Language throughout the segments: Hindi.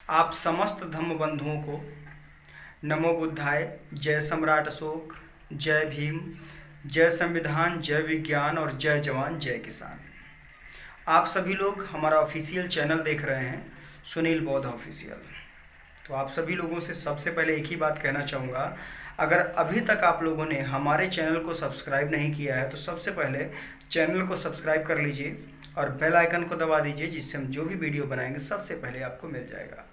आप समस्त धम्म बंधुओं को नमो बुद्धाय, जय सम्राट अशोक, जय भीम, जय संविधान, जय विज्ञान और जय जवान जय किसान। आप सभी लोग हमारा ऑफिशियल चैनल देख रहे हैं, सुनील बौद्ध ऑफिशियल। तो आप सभी लोगों से सबसे पहले एक ही बात कहना चाहूँगा, अगर अभी तक आप लोगों ने हमारे चैनल को सब्सक्राइब नहीं किया है तो सबसे पहले चैनल को सब्सक्राइब कर लीजिए और बेल आइकन को दबा दीजिए, जिससे हम जो भी वीडियो बनाएंगे सबसे पहले आपको मिल जाएगा।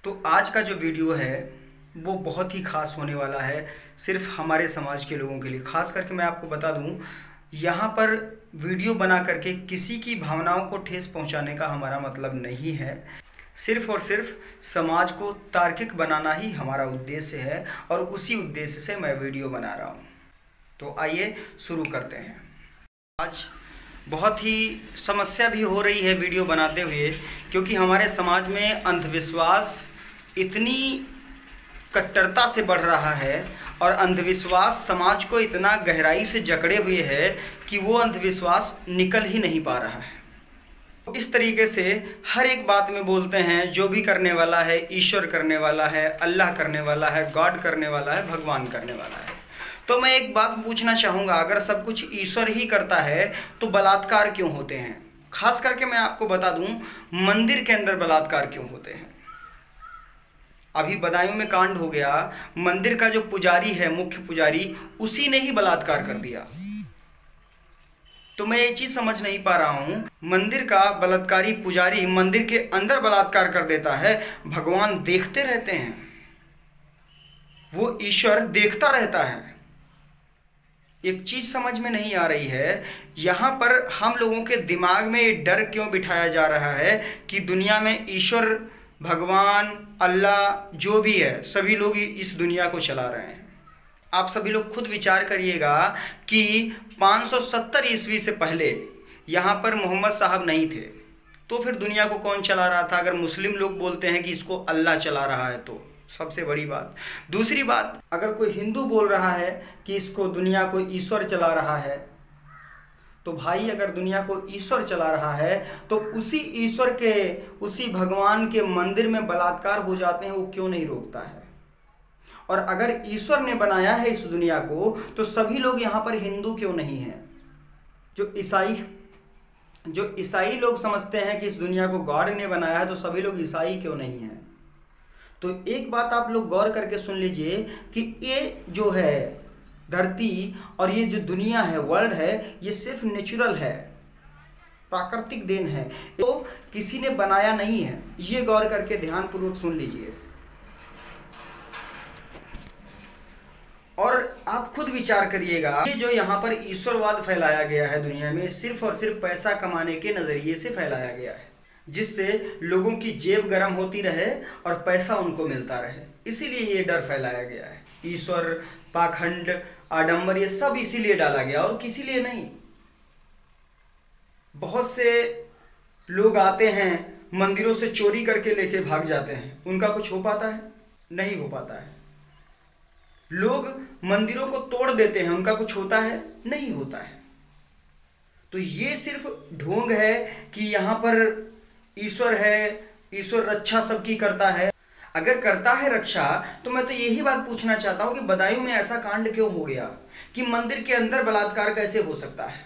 तो आज का जो वीडियो है वो बहुत ही ख़ास होने वाला है, सिर्फ हमारे समाज के लोगों के लिए। ख़ास करके मैं आपको बता दूं, यहाँ पर वीडियो बना करके किसी की भावनाओं को ठेस पहुँचाने का हमारा मतलब नहीं है। सिर्फ और सिर्फ समाज को तार्किक बनाना ही हमारा उद्देश्य है और उसी उद्देश्य से मैं वीडियो बना रहा हूँ। तो आइए शुरू करते हैं। आज बहुत ही समस्या भी हो रही है वीडियो बनाते हुए, क्योंकि हमारे समाज में अंधविश्वास इतनी कट्टरता से बढ़ रहा है और अंधविश्वास समाज को इतना गहराई से जकड़े हुए है कि वो अंधविश्वास निकल ही नहीं पा रहा है। इस तरीके से हर एक बात में बोलते हैं जो भी करने वाला है ईश्वर करने वाला है, अल्लाह करने वाला है, गॉड करने वाला है, भगवान करने वाला है। तो मैं एक बात पूछना चाहूँगा, अगर सब कुछ ईश्वर ही करता है तो बलात्कार क्यों होते हैं? खास करके मैं आपको बता दूं, मंदिर के अंदर बलात्कार क्यों होते हैं? अभी बदायूं में कांड हो गया, मंदिर का जो पुजारी है, मुख्य पुजारी, उसी ने ही बलात्कार कर दिया। तो मैं ये चीज़ समझ नहीं पा रहा हूँ, मंदिर का बलात्कारी पुजारी मंदिर के अंदर बलात्कार कर देता है, भगवान देखते रहते हैं, वो ईश्वर देखता रहता है। एक चीज़ समझ में नहीं आ रही है, यहाँ पर हम लोगों के दिमाग में ये डर क्यों बिठाया जा रहा है कि दुनिया में ईश्वर, भगवान, अल्लाह जो भी है, सभी लोग इस दुनिया को चला रहे हैं। आप सभी लोग खुद विचार करिएगा कि 570 ईस्वी से पहले यहाँ पर मोहम्मद साहब नहीं थे, तो फिर दुनिया को कौन चला रहा था? अगर मुस्लिम लोग बोलते हैं कि इसको अल्लाह चला रहा है तो सबसे बड़ी बात। दूसरी बात, अगर कोई हिंदू बोल रहा है कि इसको दुनिया को ईश्वर चला रहा है, तो भाई अगर दुनिया को ईश्वर चला रहा है तो उसी ईश्वर के, उसी भगवान के मंदिर में बलात्कार हो जाते हैं, वो क्यों नहीं रोकता है? और अगर ईश्वर ने बनाया है इस दुनिया को तो सभी लोग यहाँ पर हिंदू क्यों नहीं हैं? जो ईसाई लोग समझते हैं कि इस दुनिया को गॉड ने बनाया है, तो सभी लोग ईसाई क्यों नहीं हैं? तो एक बात आप लोग गौर करके सुन लीजिए कि ये जो है धरती और ये जो दुनिया है, वर्ल्ड है, ये सिर्फ नेचुरल है, प्राकृतिक देन है, तो किसी ने बनाया नहीं है। ये गौर करके ध्यानपूर्वक सुन लीजिए और आप खुद विचार करिएगा। ये जो यहाँ पर ईश्वरवाद फैलाया गया है दुनिया में, सिर्फ और सिर्फ पैसा कमाने के नज़रिए से फैलाया गया है, जिससे लोगों की जेब गर्म होती रहे और पैसा उनको मिलता रहे। इसीलिए ये डर फैलाया गया है। ईश्वर, पाखंड, आडंबर, ये सब इसीलिए डाला गया और किसी लिए नहीं। बहुत से लोग आते हैं मंदिरों से चोरी करके लेके भाग जाते हैं, उनका कुछ हो पाता है? नहीं हो पाता है। लोग मंदिरों को तोड़ देते हैं, उनका कुछ होता है? नहीं होता है। तो ये सिर्फ ढोंग है कि यहाँ पर ईश्वर है, ईश्वर रक्षा सबकी करता है। अगर करता है रक्षा, तो मैं तो यही बात पूछना चाहता हूँ कि बदायूं में ऐसा कांड क्यों हो गया कि मंदिर के अंदर बलात्कार कैसे हो सकता है?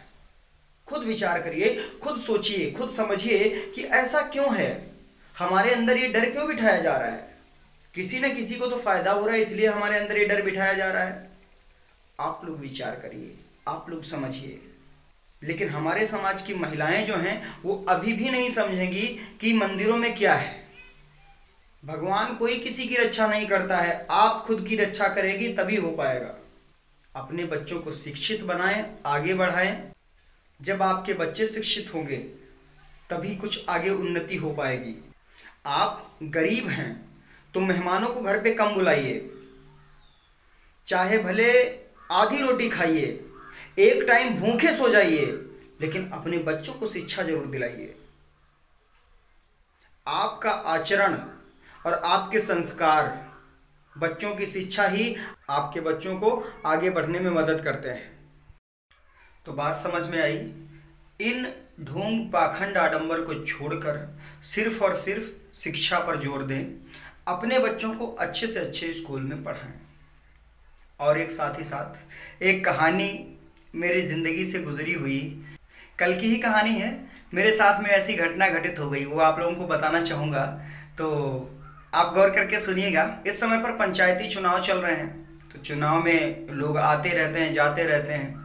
खुद विचार करिए, खुद सोचिए, खुद समझिए कि ऐसा क्यों है। हमारे अंदर ये डर क्यों बिठाया जा रहा है? किसी न किसी को तो फायदा हो रहा है, इसलिए हमारे अंदर ये डर बिठाया जा रहा है। आप लोग विचार करिए, आप लोग समझिए। लेकिन हमारे समाज की महिलाएं जो हैं वो अभी भी नहीं समझेंगी कि मंदिरों में क्या है। भगवान कोई किसी की रक्षा नहीं करता है, आप खुद की रक्षा करेगी तभी हो पाएगा। अपने बच्चों को शिक्षित बनाएं, आगे बढ़ाएं। जब आपके बच्चे शिक्षित होंगे तभी कुछ आगे उन्नति हो पाएगी। आप गरीब हैं तो मेहमानों को घर पे कम बुलाइए, चाहे भले आधी रोटी खाइए, एक टाइम भूखे सो जाइए, लेकिन अपने बच्चों को शिक्षा जरूर दिलाइए। आपका आचरण और आपके संस्कार, बच्चों की शिक्षा ही आपके बच्चों को आगे बढ़ने में मदद करते हैं। तो बात समझ में आई? इन ढोंग पाखंड आडंबर को छोड़कर सिर्फ और सिर्फ शिक्षा पर जोर दें, अपने बच्चों को अच्छे से अच्छे स्कूल में पढ़ाएं। और एक साथ ही साथ एक कहानी मेरी ज़िंदगी से गुजरी हुई, कल की ही कहानी है, मेरे साथ में ऐसी घटना घटित हो गई, वो आप लोगों को बताना चाहूँगा, तो आप गौर करके सुनिएगा। इस समय पर पंचायती चुनाव चल रहे हैं, तो चुनाव में लोग आते रहते हैं, जाते रहते हैं।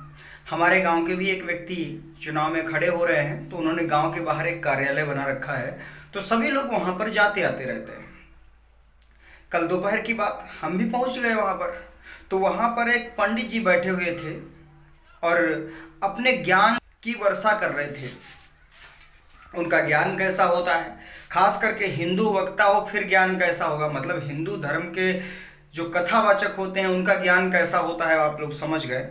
हमारे गांव के भी एक व्यक्ति चुनाव में खड़े हो रहे हैं, तो उन्होंने गांव के बाहर एक कार्यालय बना रखा है, तो सभी लोग वहां पर जाते आते रहते हैं। कल दोपहर की बात, हम भी पहुंच गए वहां पर। तो वहां पर एक पंडित जी बैठे हुए थे और अपने ज्ञान की वर्षा कर रहे थे। उनका ज्ञान कैसा होता है, खास करके हिंदू वक्ता हो फिर ज्ञान कैसा होगा, मतलब हिंदू धर्म के जो कथावाचक होते हैं उनका ज्ञान कैसा होता है, आप लोग समझ गए।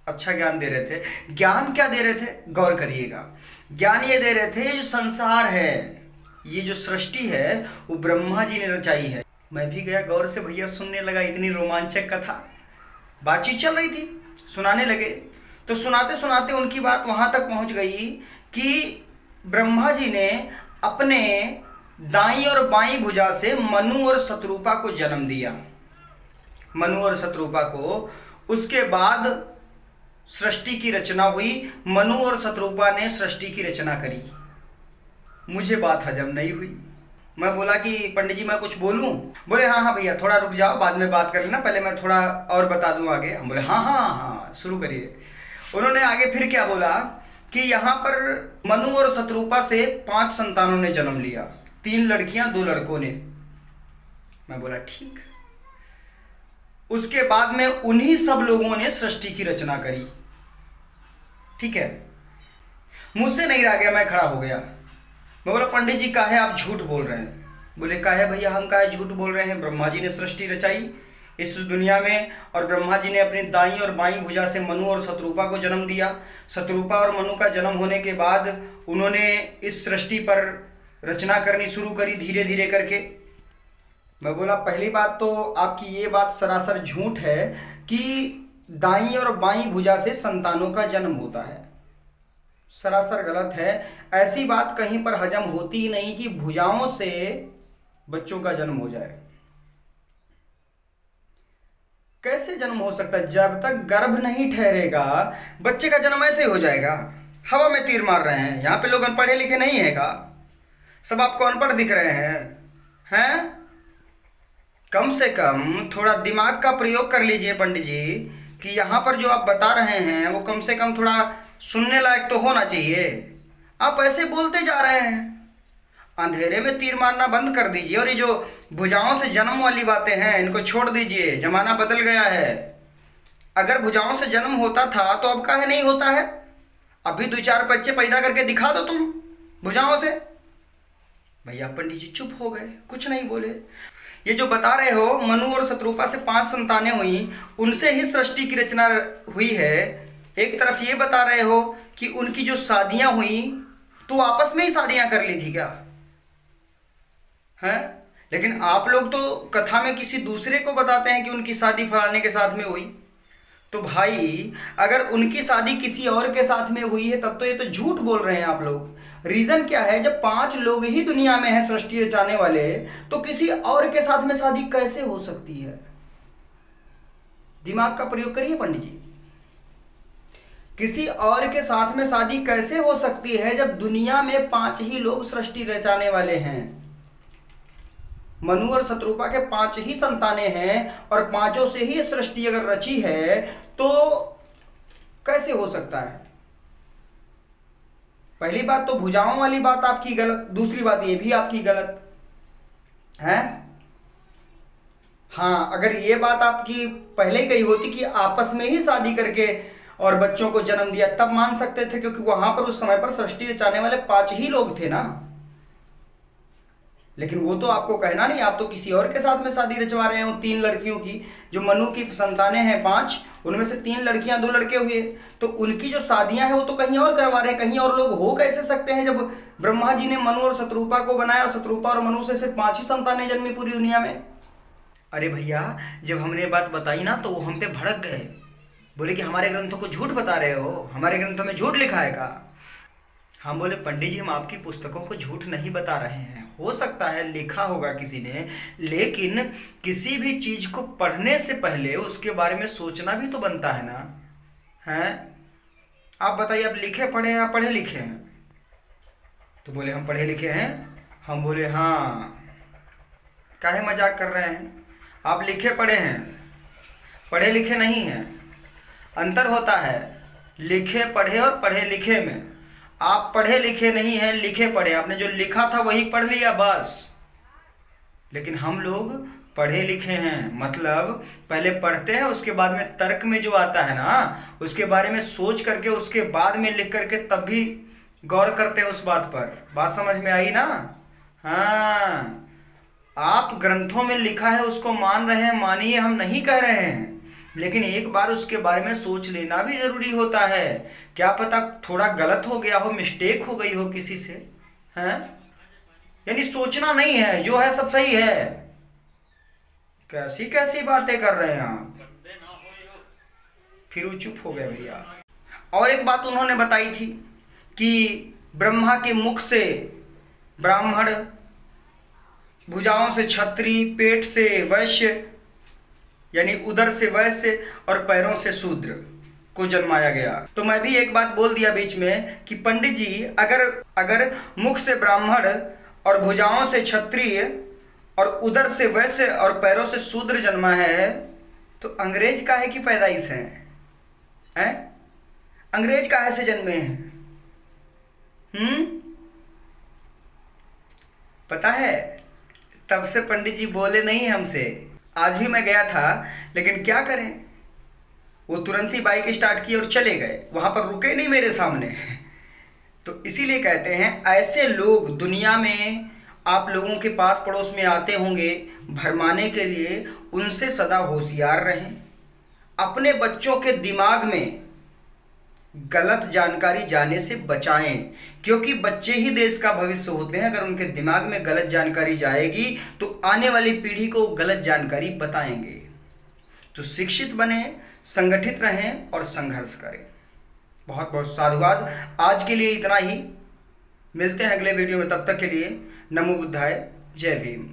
अच्छा ज्ञान दे रहे थे। ज्ञान क्या दे रहे थे, गौर करिएगा। ज्ञान ये दे रहे थे, ये जो संसार है, ये जो सृष्टि है, वो ब्रह्मा जी ने रचाई है। मैं भी गया गौर से, भैया सुनने लगा, इतनी रोमांचक कथा, बातचीत चल रही थी, सुनाने लगे। तो सुनाते सुनाते उनकी बात वहां तक पहुंच गई कि ब्रह्मा जी ने अपने दाईं और बाईं भुजा से मनु और शत्रुपा को जन्म दिया। मनु और शत्रुपा को, उसके बाद सृष्टि की रचना हुई। मनु और शत्रुपा ने सृष्टि की रचना करी। मुझे बात हजम नहीं हुई। मैं बोला कि पंडित जी मैं कुछ बोलूं? बोले हाँ हाँ भैया थोड़ा रुक जाओ, बाद में बात कर लेना, पहले मैं थोड़ा और बता दूं आगे। हम बोले हाँ हाँ हाँ शुरू करिए। उन्होंने आगे फिर क्या बोला कि यहाँ पर मनु और शत्रुपा से 5 संतानों ने जन्म लिया, 3 लड़कियां 2 लड़कों ने। मैं बोला ठीक। उसके बाद में उन्हीं सब लोगों ने सृष्टि की रचना करी। ठीक है, मुझसे नहीं रह गया, मैं खड़ा हो गया। मैं बोला पंडित जी काहे आप झूठ बोल रहे हैं? बोले काहे भैया हम काहे झूठ बोल रहे हैं, ब्रह्मा जी ने सृष्टि रचाई इस दुनिया में, और ब्रह्मा जी ने अपनी दाईं और बाईं भुजा से मनु और शत्रुपा को जन्म दिया। शत्रुपा और मनु का जन्म होने के बाद उन्होंने इस सृष्टि पर रचना करनी शुरू करी धीरे धीरे करके। मैं बोला पहली बात तो आपकी ये बात सरासर झूठ है कि दाईं और बाईं भुजा से संतानों का जन्म होता है, सरासर गलत है। ऐसी बात कहीं पर हजम होती ही नहीं कि भुजाओं से बच्चों का जन्म हो जाए। कैसे जन्म हो सकता है? जब तक गर्भ नहीं ठहरेगा बच्चे का जन्म ऐसे ही हो जाएगा। हवा में तीर मार रहे हैं, यहाँ पे लोग पढ़े लिखे नहीं है का? सब आपको अनपढ़ दिख रहे हैं? कम से कम थोड़ा दिमाग का प्रयोग कर लीजिए पंडित जी, कि यहाँ पर जो आप बता रहे हैं वो कम से कम थोड़ा सुनने लायक तो होना चाहिए। आप ऐसे बोलते जा रहे हैं। अंधेरे में तीर मारना बंद कर दीजिए, और ये जो भुजाओं से जन्म वाली बातें हैं इनको छोड़ दीजिए। जमाना बदल गया है। अगर भुजाओं से जन्म होता था तो अब काहे नहीं होता है? अभी 2-4 बच्चे पैदा करके दिखा दो तुम भुजाओं से। भैया पंडित जी चुप हो गए, कुछ नहीं बोले। ये जो बता रहे हो मनु और शत्रुपा से 5 संतानें हुई, उनसे ही सृष्टि की रचना हुई है। एक तरफ ये बता रहे हो कि उनकी जो शादियां हुई तो आपस में ही शादियां कर ली थी क्या? हैं? लेकिन आप लोग तो कथा में किसी दूसरे को बताते हैं कि उनकी शादी फलाने के साथ में हुई। तो भाई अगर उनकी शादी किसी और के साथ में हुई है तब तो ये तो झूठ बोल रहे हैं आप लोग। रीजन क्या है? जब 5 लोग ही दुनिया में हैं सृष्टि रचाने वाले, तो किसी और के साथ में शादी कैसे हो सकती है? दिमाग का प्रयोग करिए पंडित जी। किसी और के साथ में शादी कैसे हो सकती है जब दुनिया में 5 ही लोग सृष्टि रचाने वाले हैं? मनु और शत्रुपा के 5 ही संतानें हैं और 5 से ही सृष्टि अगर रची है तो कैसे हो सकता है? पहली बात तो भुजाओं वाली बात आपकी गलत, दूसरी बात ये भी आपकी गलत है। हाँ, अगर ये बात आपकी पहले कही होती कि आपस में ही शादी करके और बच्चों को जन्म दिया तब मान सकते थे, क्योंकि वहां पर उस समय पर सृष्टि रचाने वाले 5 ही लोग थे ना। लेकिन वो तो आपको कहना नहीं, आप तो किसी और के साथ में शादी रचवा रहे हो। 3 लड़कियों की, जो मनु की संतानें हैं 5, उनमें से 3 लड़कियां 2 लड़के हुए, तो उनकी जो शादियां हैं वो तो कहीं और करवा रहे हैं। कहीं और लोग हो कैसे सकते हैं जब ब्रह्मा जी ने मनु और शत्रुपा को बनाया, और शत्रुपा और मनु से सिर्फ 5 ही संतानें जन्मी पूरी दुनिया में। अरे भैया जब हमने बात बताई ना तो वो हम पे भड़क गए, बोले कि हमारे ग्रंथों को झूठ बता रहे हो, हमारे ग्रंथों में झूठ लिखा है का? हम बोले पंडित जी हम आपकी पुस्तकों को झूठ नहीं बता रहे हैं, हो सकता है लिखा होगा किसी ने, लेकिन किसी भी चीज को पढ़ने से पहले उसके बारे में सोचना भी तो बनता है ना। हैं आप बताइए, आप लिखे पढ़े हैं, आप पढ़े लिखे हैं? तो बोले हम पढ़े लिखे हैं। हम बोले हाँ, काहे मजाक कर रहे हैं, आप लिखे पढ़े हैं, पढ़े लिखे नहीं हैं। अंतर होता है लिखे पढ़े और पढ़े लिखे में। आप पढ़े लिखे नहीं हैं, लिखे पढ़े, आपने जो लिखा था वही पढ़ लिया बस। लेकिन हम लोग पढ़े लिखे हैं, मतलब पहले पढ़ते हैं, उसके बाद में तर्क में जो आता है ना उसके बारे में सोच करके उसके बाद में लिख करके तब भी गौर करते हैं उस बात पर। बात समझ में आई ना? हाँ, आप ग्रंथों में लिखा है उसको मान रहे हैं, मानिए, हम नहीं कह रहे हैं, लेकिन एक बार उसके बारे में सोच लेना भी जरूरी होता है। क्या पता थोड़ा गलत हो गया हो, मिस्टेक हो गई हो किसी से, हैं? यानी सोचना नहीं है, जो है सब सही है। कैसी कैसी बातें कर रहे हैं आप? फिर वो चुप हो गए भैया। और एक बात उन्होंने बताई थी कि ब्रह्मा के मुख से ब्राह्मण, भुजाओं से क्षत्रिय, पेट से वैश्य यानी उदर से वैश्य और पैरों से शूद्र को जन्माया गया। तो मैं भी एक बात बोल दिया बीच में कि पंडित जी अगर मुख से ब्राह्मण और भुजाओं से क्षत्रिय और उदर से वैश्य और पैरों से शूद्र जन्मा है, तो अंग्रेज काहे की पैदाइश हैं? अंग्रेज काहे से जन्मे हैं? पता है, तब से पंडित जी बोले नहीं हमसे। आज भी मैं गया था, लेकिन क्या करें, वो तुरंत ही बाइक स्टार्ट की और चले गए, वहां पर रुके नहीं मेरे सामने। तो इसीलिए कहते हैं ऐसे लोग दुनिया में आप लोगों के पास पड़ोस में आते होंगे भरमाने के लिए, उनसे सदा होशियार रहें। अपने बच्चों के दिमाग में गलत जानकारी जाने से बचाएं, क्योंकि बच्चे ही देश का भविष्य होते हैं। अगर उनके दिमाग में गलत जानकारी जाएगी तो आने वाली पीढ़ी को गलत जानकारी बताएंगे। तो शिक्षित बने, संगठित रहें और संघर्ष करें। बहुत बहुत साधुवाद। आज के लिए इतना ही, मिलते हैं अगले वीडियो में, तब तक के लिए नमो बुद्धाय, जय भीम।